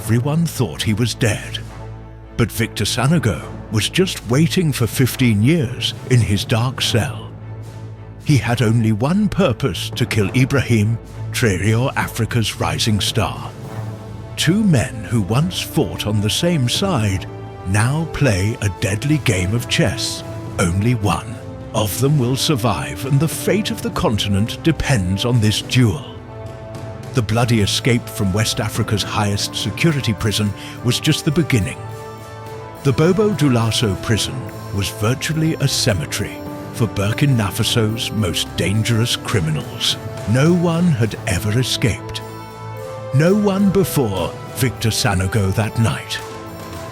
everyone thought he was dead. But Victor Sanogo was just waiting for 15 years in his dark cell. He had only one purpose: to kill Ibrahim Traoré, Africa's rising star. Two men who once fought on the same side now play a deadly game of chess. Only one of them will survive, and the fate of the continent depends on this duel. The bloody escape from West Africa's highest security prison was just the beginning. The Bobo Dioulasso prison was virtually a cemetery for Burkina Faso's most dangerous criminals. No one had ever escaped. No one before Victor Sanogo that night.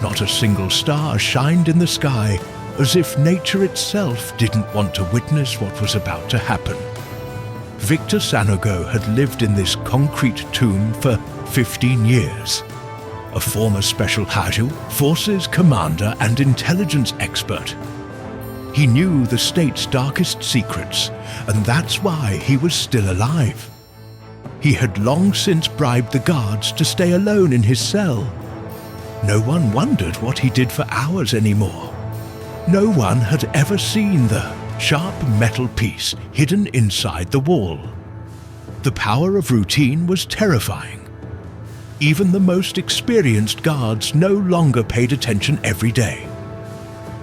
Not a single star shined in the sky, as if nature itself didn't want to witness what was about to happen. Victor Sanogo had lived in this concrete tomb for 15 years. A former Special Haju, forces commander and intelligence expert. He knew the state's darkest secrets, and that's why he was still alive. He had long since bribed the guards to stay alone in his cell. No one wondered what he did for hours anymore. No one had ever seen the sharp metal piece hidden inside the wall. The power of routine was terrifying. Even the most experienced guards no longer paid attention every day.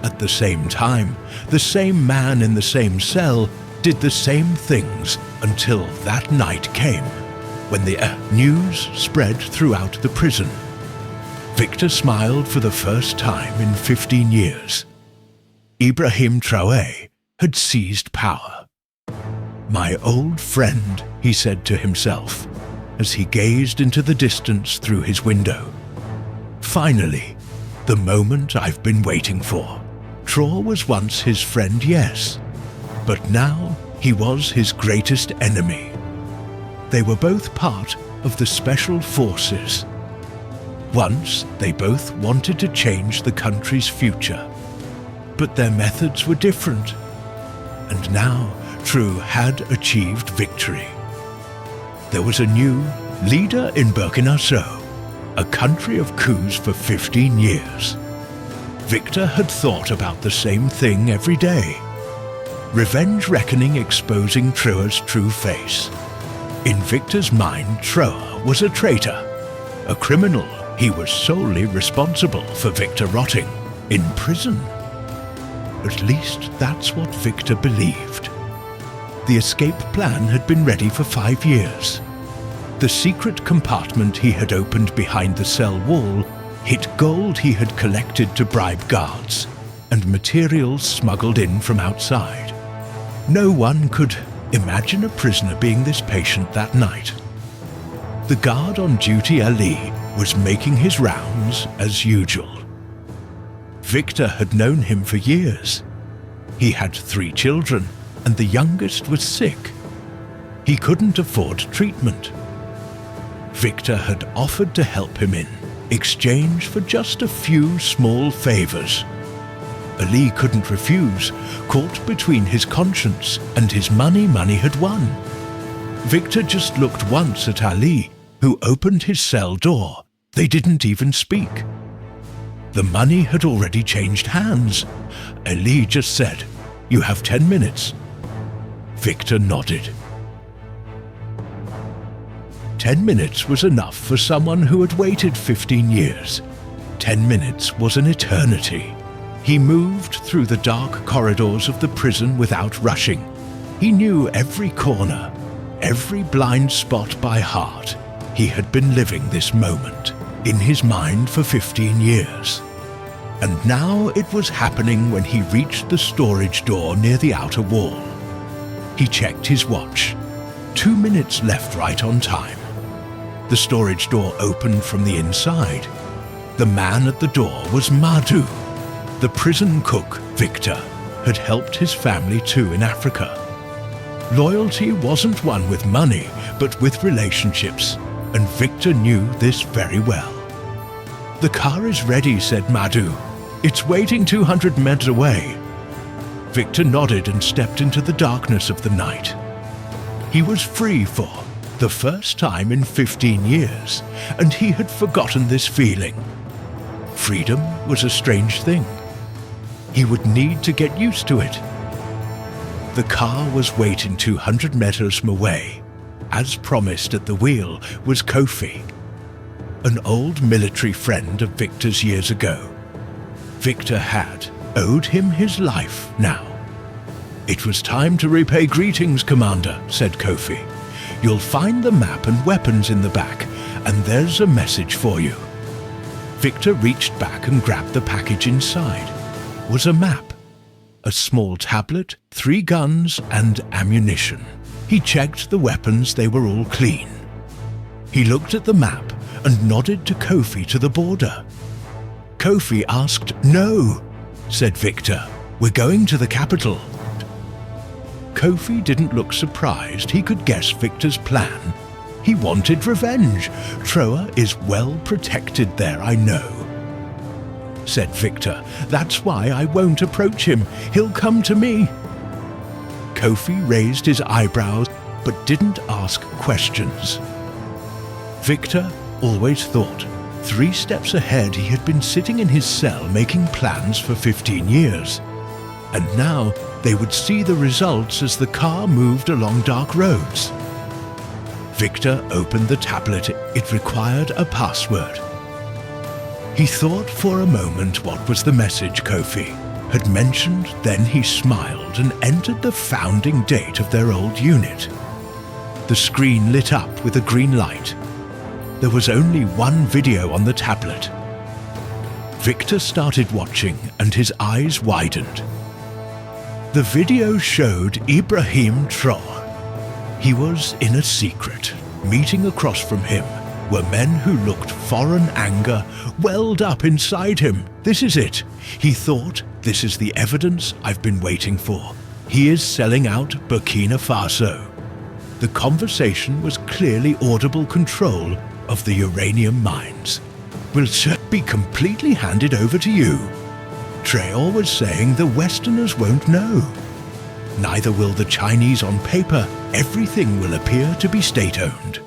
At the same time, the same man in the same cell did the same things until that night came, when the news spread throughout the prison. Victor smiled for the first time in 15 years. Ibrahim Traoré had seized power. "My old friend," he said to himself, as he gazed into the distance through his window. "Finally, the moment I've been waiting for." Traore was once his friend, yes, but now he was his greatest enemy. They were both part of the Special Forces. Once, they both wanted to change the country's future, but their methods were different. And now, Traore had achieved victory. There was a new leader in Burkina Faso, a country of coups for 15 years. Victor had thought about the same thing every day. Revenge reckoning exposing Traore's true face. In Victor's mind, Traore was a traitor, a criminal. He was solely responsible for Victor rotting in prison. At least that's what Victor believed. The escape plan had been ready for 5 years. The secret compartment he had opened behind the cell wall hid gold he had collected to bribe guards, and materials smuggled in from outside. No one could imagine a prisoner being this patient that night. The guard on duty, Ali, was making his rounds as usual. Victor had known him for years. He had 3 children, and the youngest was sick. He couldn't afford treatment. Victor had offered to help him in exchange for just a few small favors. Ali couldn't refuse, caught between his conscience and his money had won. Victor just looked once at Ali, who opened his cell door. They didn't even speak. The money had already changed hands. Ali just said, "You have 10 minutes." Victor nodded. 10 minutes was enough for someone who had waited 15 years. 10 minutes was an eternity. He moved through the dark corridors of the prison without rushing. He knew every corner, every blind spot by heart. He had been living this moment in his mind for 15 years. And now it was happening when he reached the storage door near the outer wall. He checked his watch. 2 minutes left right on time. The storage door opened from the inside. The man at the door was Madu. The prison cook, Victor, had helped his family too in Africa. Loyalty wasn't won with money, but with relationships, and Victor knew this very well. "The car is ready," said Madu. "It's waiting 200 meters away." Victor nodded and stepped into the darkness of the night. He was free for the first time in 15 years, and he had forgotten this feeling. Freedom was a strange thing. He would need to get used to it. The car was waiting 200 meters away. As promised, at the wheel was Kofi, an old military friend of Victor's years ago. Victor had owed him his life now. "It was time to repay greetings, Commander," said Kofi. "You'll find the map and weapons in the back, and there's a message for you." Victor reached back and grabbed the package inside. It was a map, a small tablet, 3 guns and ammunition. He checked the weapons, they were all clean. He looked at the map and nodded to Kofi to the border. Kofi asked, "No," said Victor. "We're going to the capital." Kofi didn't look surprised. He could guess Victor's plan. He wanted revenge. "Traore is well protected there, I know," said Victor. "That's why I won't approach him. He'll come to me." Kofi raised his eyebrows but didn't ask questions. Victor always thought 3 steps ahead. He had been sitting in his cell making plans for 15 years. And now they would see the results as the car moved along dark roads. Victor opened the tablet. It required a password. He thought for a moment what was the message Kofi had mentioned. Then he smiled and entered the founding date of their old unit. The screen lit up with a green light. There was only one video on the tablet. Victor started watching and his eyes widened. The video showed Ibrahim Traoré. He was in a secret. Meeting across from him were men who looked foreign anger welled up inside him. This is it. He thought, this is the evidence I've been waiting for. He is selling out Burkina Faso. The conversation was clearly audible control of the uranium mines. Will be completely handed over to you. Traore was saying the Westerners won't know. Neither will the Chinese on paper. Everything will appear to be state-owned.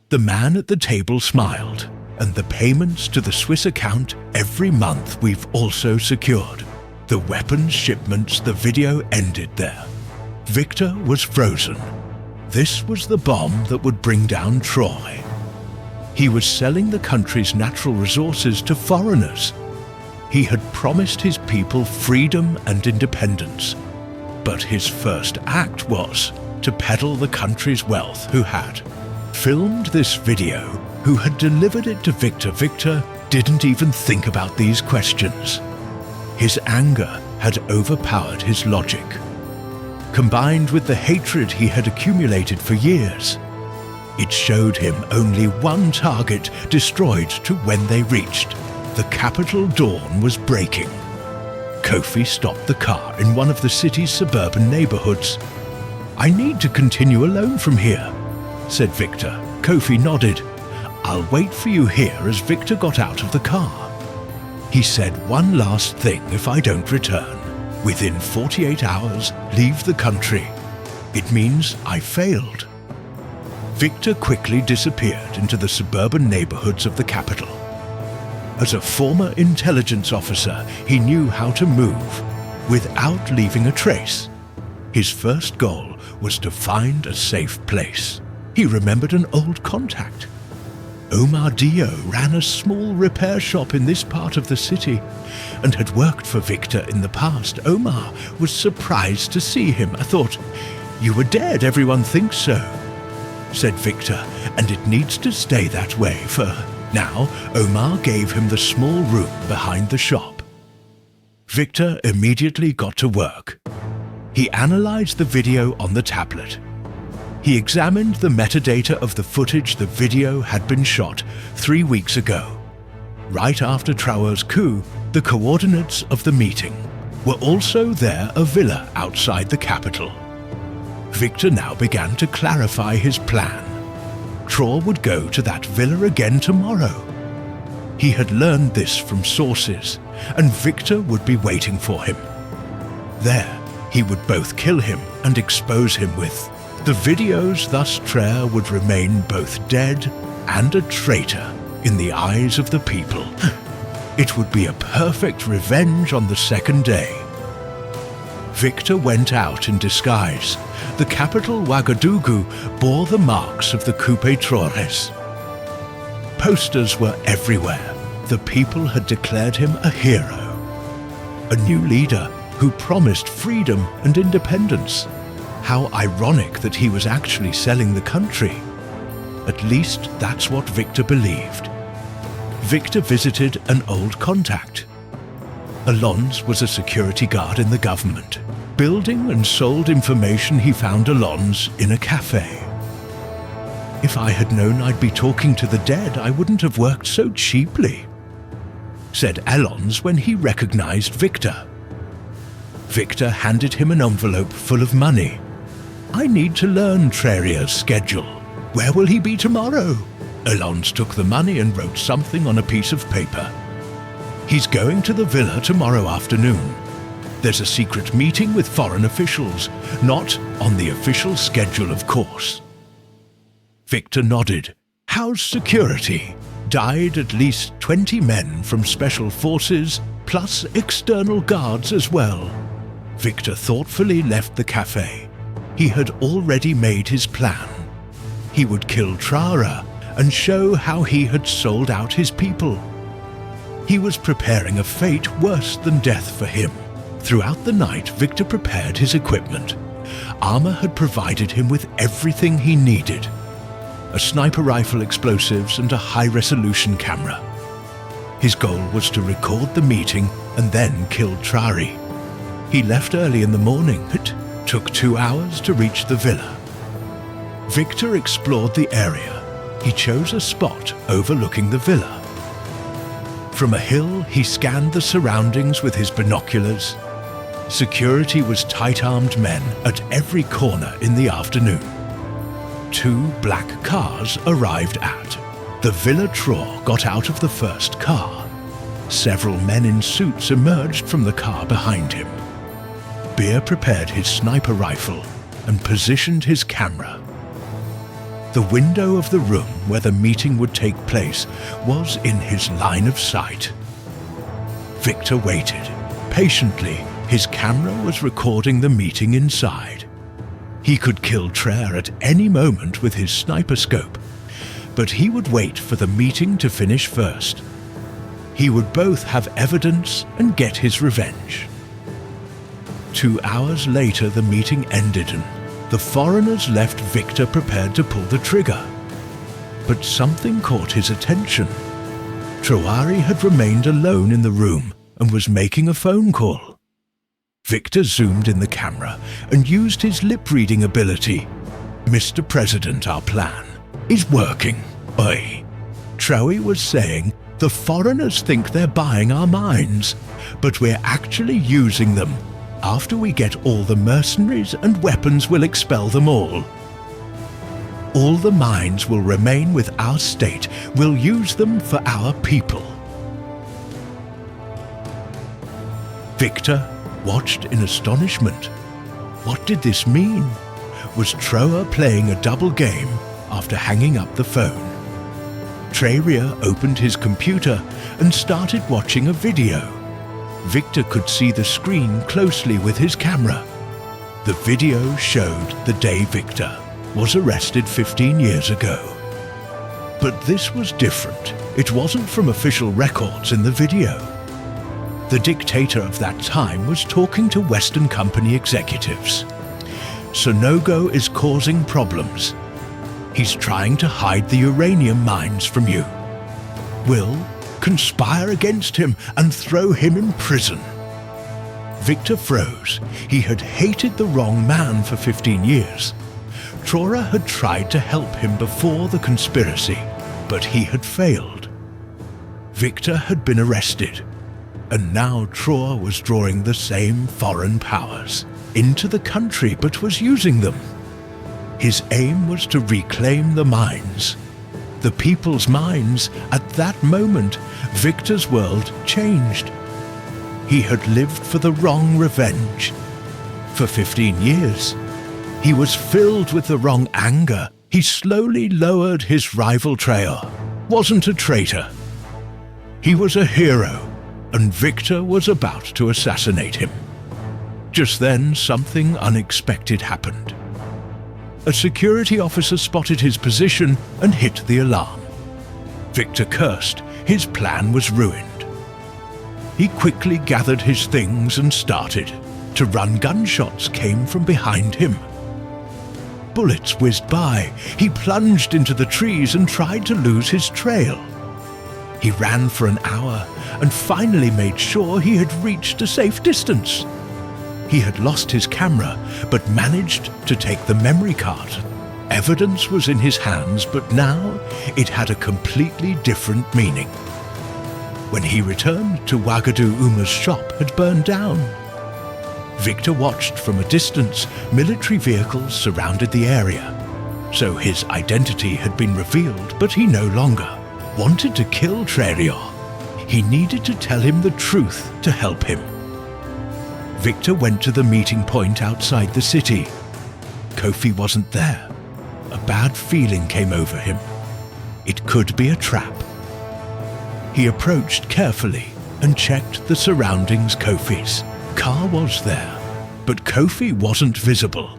The man at the table smiled, and the payments to the Swiss account every month we've also secured. The weapons shipments, the video ended there. Victor was frozen. This was the bomb that would bring down Traore. He was selling the country's natural resources to foreigners. He had promised his people freedom and independence. But his first act was to peddle the country's wealth. Who had filmed this video, who had delivered it to Victor. Victor didn't even think about these questions. His anger had overpowered his logic, combined with the hatred he had accumulated for years. It showed him only one target destroyed to when they reached. The capital dawn was breaking. Kofi stopped the car in one of the city's suburban neighborhoods. "I need to continue alone from here," said Victor. Kofi nodded. "I'll wait for you here," as Victor got out of the car. He said, "One last thing, if I don't return. Within 48 hours, leave the country. It means I failed." Victor quickly disappeared into the suburban neighborhoods of the capital. As a former intelligence officer, he knew how to move without leaving a trace. His first goal was to find a safe place. He remembered an old contact. Omar Dio ran a small repair shop in this part of the city and had worked for Victor in the past. Omar was surprised to see him. "I thought you were dead. Everyone thinks so," said Victor, "and it needs to stay that way for now." Omar gave him the small room behind the shop. Victor immediately got to work. He analyzed the video on the tablet. He examined the metadata of the footage. The video had been shot 3 weeks ago. Right after Traore's coup, the coordinates of the meeting were also there, a villa outside the capital. Victor now began to clarify his plan. Traore would go to that villa again tomorrow. He had learned this from sources, and Victor would be waiting for him. There, he would both kill him and expose him with The videos thus Traore would remain both dead and a traitor in the eyes of the people. It would be a perfect revenge on the second day. Victor went out in disguise. The capital Ouagadougou bore the marks of the Coupe Traorés. Posters were everywhere. The people had declared him a hero, a new leader who promised freedom and independence. How ironic that he was actually selling the country. At least that's what Victor believed. Victor visited an old contact. Alon's was a security guard in the government, building and sold information he found Alon's in a cafe. If I had known I'd be talking to the dead, I wouldn't have worked so cheaply, said Alon's when he recognized Victor. Victor handed him an envelope full of money. I need to learn Traoré's schedule. Where will he be tomorrow? Alon's took the money and wrote something on a piece of paper. He's going to the villa tomorrow afternoon. There's a secret meeting with foreign officials, not on the official schedule, of course. Victor nodded. How's security? Died at least 20 men from special forces, plus external guards as well. Victor thoughtfully left the cafe. He had already made his plan. He would kill Traore and show how he had sold out his people. He was preparing a fate worse than death for him. Throughout the night, Victor prepared his equipment. Armor had provided him with everything he needed: a sniper rifle, explosives, and a high-resolution camera. His goal was to record the meeting and then kill Traore. He left early in the morning. It took 2 hours to reach the villa. Victor explored the area. He chose a spot overlooking the villa. From a hill, he scanned the surroundings with his binoculars. Security was tight-armed men at every corner in the afternoon. 2 black cars arrived at. The Villa Traore got out of the first car. Several men in suits emerged from the car behind him. Beer prepared his sniper rifle and positioned his camera. The window of the room where the meeting would take place was in his line of sight. Victor waited. Patiently, his camera was recording the meeting inside. He could kill Traore at any moment with his sniper scope, but he would wait for the meeting to finish first. He would both have evidence and get his revenge. 2 hours later, the meeting ended and the foreigners left Victor prepared to pull the trigger. But something caught his attention. Traore had remained alone in the room and was making a phone call. Victor zoomed in the camera and used his lip-reading ability. Mr. President, our plan is working. Oi. Traore was saying, the foreigners think they're buying our mines, but we're actually using them. After we get all the mercenaries and weapons, we'll expel them all. All the mines will remain with our state. We'll use them for our people. Victor watched in astonishment. What did this mean? Was Traore playing a double game after hanging up the phone? Traore opened his computer and started watching a video. Victor could see the screen closely with his camera. The video showed the day Victor was arrested 15 years ago. But this was different. It wasn't from official records in the video. The dictator of that time was talking to Western company executives. Sonogo is causing problems. He's trying to hide the uranium mines from you. We'll conspire against him and throw him in prison. Victor froze. He had hated the wrong man for 15 years. Traore had tried to help him before the conspiracy, but he had failed. Victor had been arrested, and now Traore was drawing the same foreign powers into the country, but was using them. His aim was to reclaim the mines. The people's minds. At that moment, Victor's world changed. He had lived for the wrong revenge. For 15 years, He was filled with the wrong anger. He slowly lowered his rival Traore. Wasn't a traitor. He was a hero, and Victor was about to assassinate him. Just then, something unexpected happened. A security officer spotted his position and hit the alarm. Victor cursed. His plan was ruined. He quickly gathered his things and started to run. Gunshots came from behind him. Bullets whizzed by. He plunged into the trees and tried to lose his trail. He ran for an hour and finally made sure he had reached a safe distance. He had lost his camera, but managed to take the memory card. Evidence was in his hands, but now it had a completely different meaning. When he returned to Wagadu, Uma's shop had burned down. Victor watched from a distance. Military vehicles surrounded the area. So his identity had been revealed, but he no longer wanted to kill Traore. He needed to tell him the truth to help him. Victor went to the meeting point outside the city. Kofi wasn't there. A bad feeling came over him. It could be a trap. He approached carefully and checked the surroundings. Kofi's car was there, but Kofi wasn't visible.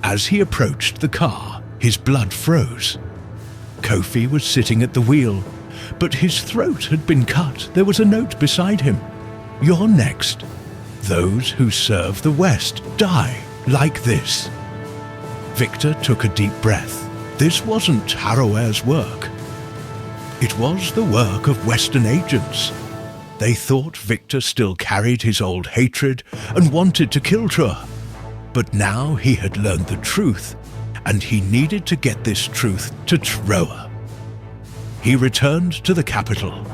As he approached the car, his blood froze. Kofi was sitting at the wheel, but his throat had been cut. There was a note beside him. "You're next. Those who serve the West die like this." Victor took a deep breath. This wasn't Traore's work. It was the work of Western agents. They thought Victor still carried his old hatred and wanted to kill Traore. But now he had learned the truth, and he needed to get this truth to Traore. He returned to the capital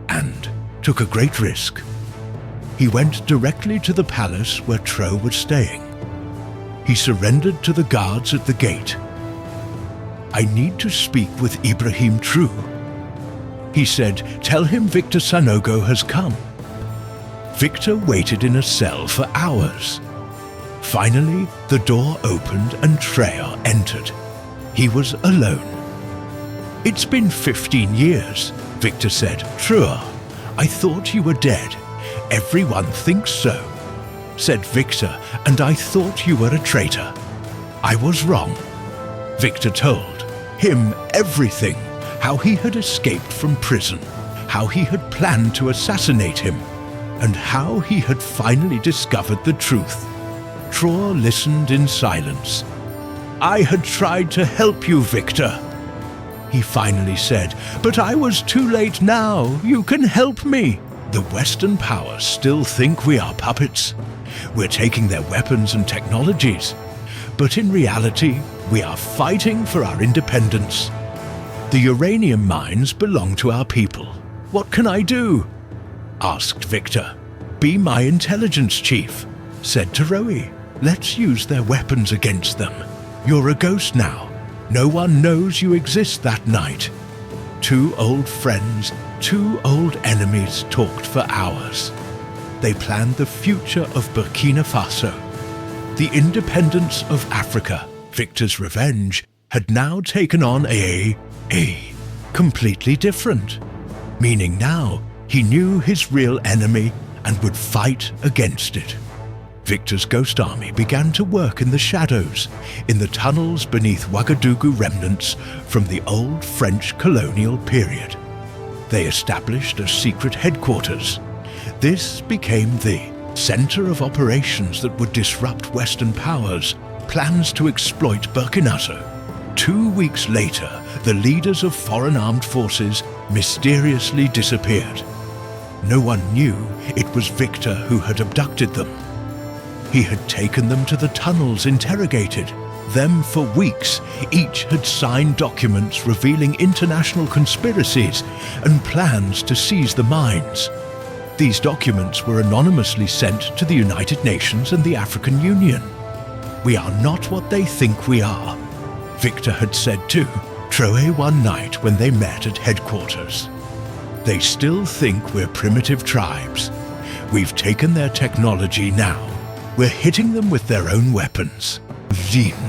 and took a great risk. He went directly to the palace where Traore was staying. He surrendered to the guards at the gate. "I need to speak with Ibrahim Traoré." He said, "Tell him Victor Sanogo has come." Victor waited in a cell for hours. Finally, the door opened and Traore entered. He was alone. "It's been 15 years, Victor said. "Traore, I thought you were dead. Everyone thinks so," said Victor, "and I thought you were a traitor. I was wrong." Victor told him everything, how he had escaped from prison, how he had planned to assassinate him, and how he had finally discovered the truth. Traore listened in silence. "I had tried to help you, Victor," he finally said, "but I was too late now. You can help me." The Western powers still think we are puppets. We're taking their weapons and technologies. But in reality, we are fighting for our independence. The uranium mines belong to our people. "What can I do?" asked Victor. "Be my intelligence chief," said Traore. "Let's use their weapons against them. You're a ghost now. No one knows you exist that night." Two old friends, two old enemies talked for hours. They planned the future of Burkina Faso. The independence of Africa, Victor's revenge, had now taken on a completely different. Meaning now he knew his real enemy and would fight against it. Victor's ghost army began to work in the shadows, in the tunnels beneath Ouagadougou remnants from the old French colonial period. They established a secret headquarters. This became the center of operations that would disrupt Western powers' plans to exploit Burkina Faso. 2 weeks later, the leaders of foreign armed forces mysteriously disappeared. No one knew it was Victor who had abducted them. He had taken them to the tunnels, interrogated them for weeks. Each had signed documents revealing international conspiracies and plans to seize the mines. These documents were anonymously sent to the United Nations and the African Union. "We are not what they think we are," Victor had said to Traore one night when they met at headquarters. "They still think we're primitive tribes. We've taken their technology now. We're hitting them with their own weapons." Zin.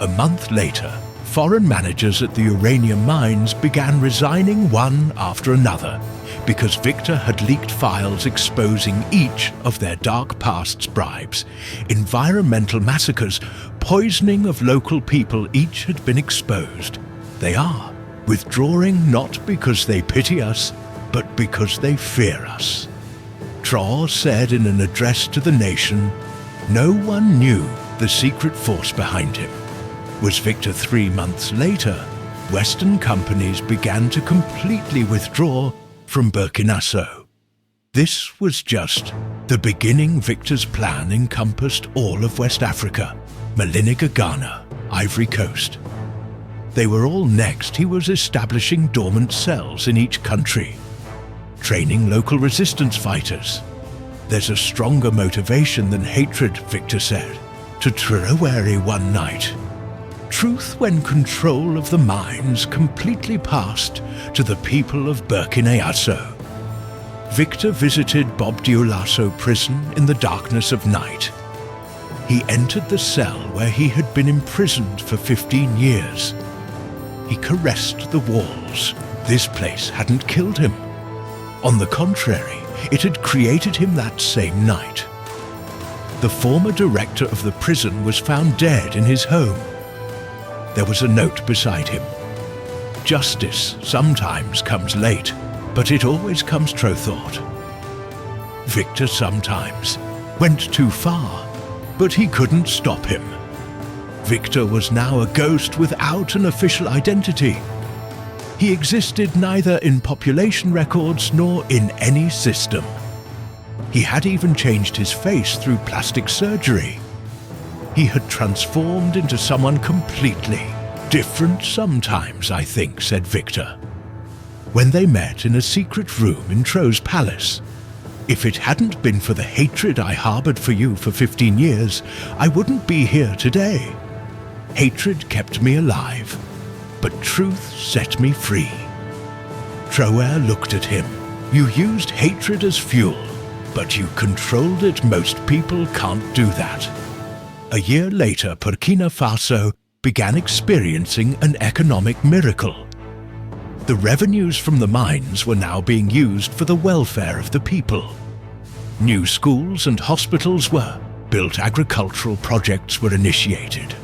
A month later, foreign managers at the uranium mines began resigning one after another because Victor had leaked files exposing each of their dark past's bribes, environmental massacres, poisoning of local people. Each had been exposed. They are withdrawing not because they pity us, but because they fear us. Traore said in an address to the nation, no one knew the secret force behind him. Was Victor 3 months later, Western companies began to completely withdraw from Burkina Faso. This was just the beginning. Victor's plan encompassed all of West Africa, Maliniga, Ghana, Ivory Coast. They were all next. He was establishing dormant cells in each country, training local resistance fighters. There's a stronger motivation than hatred, Victor said to Traore one night. Truth when control of the mines completely passed to the people of Burkina Faso. Victor visited Bob Dioulasso prison in the darkness of night. He entered the cell where he had been imprisoned for 15 years. He caressed the walls. This place hadn't killed him. On the contrary, it had created him that same night. The former director of the prison was found dead in his home. There was a note beside him. Justice sometimes comes late, but it always comes, Traore thought. Victor sometimes went too far, but he couldn't stop him. Victor was now a ghost without an official identity. He existed neither in population records nor in any system. He had even changed his face through plastic surgery. He had transformed into someone completely different. Sometimes, I think, said Victor, when they met in a secret room in Traore's palace. If it hadn't been for the hatred I harbored for you for 15 years, I wouldn't be here today. Hatred kept me alive, but truth set me free. Traore looked at him. You used hatred as fuel, but you controlled it. Most people can't do that. A year later, Burkina Faso began experiencing an economic miracle. The revenues from the mines were now being used for the welfare of the people. New schools and hospitals were built, agricultural projects were initiated.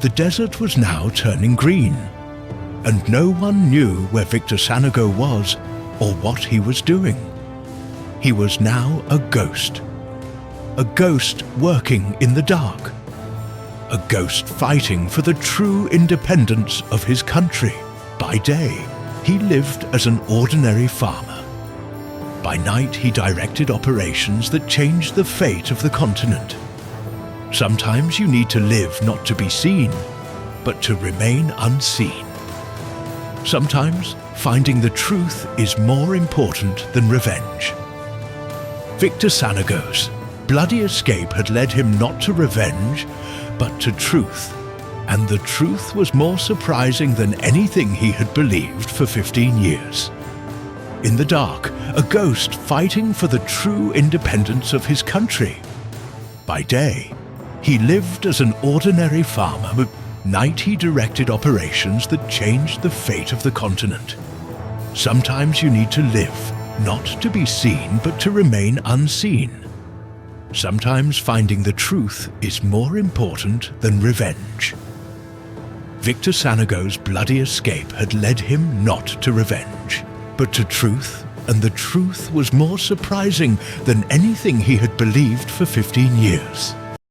The desert was now turning green, and no one knew where Victor Sanogo was or what he was doing. He was now a ghost working in the dark, a ghost fighting for the true independence of his country. By day, he lived as an ordinary farmer. By night, he directed operations that changed the fate of the continent. Sometimes you need to live not to be seen, but to remain unseen. Sometimes finding the truth is more important than revenge. Victor Sanogo's bloody escape had led him not to revenge, but to truth. And the truth was more surprising than anything he had believed for 15 years. In the dark, a ghost fighting for the true independence of his country. By day, he lived as an ordinary farmer, but night he directed operations that changed the fate of the continent. Sometimes you need to live, not to be seen, but to remain unseen. Sometimes finding the truth is more important than revenge. Victor Sanogo's bloody escape had led him not to revenge, but to truth, and the truth was more surprising than anything he had believed for 15 years.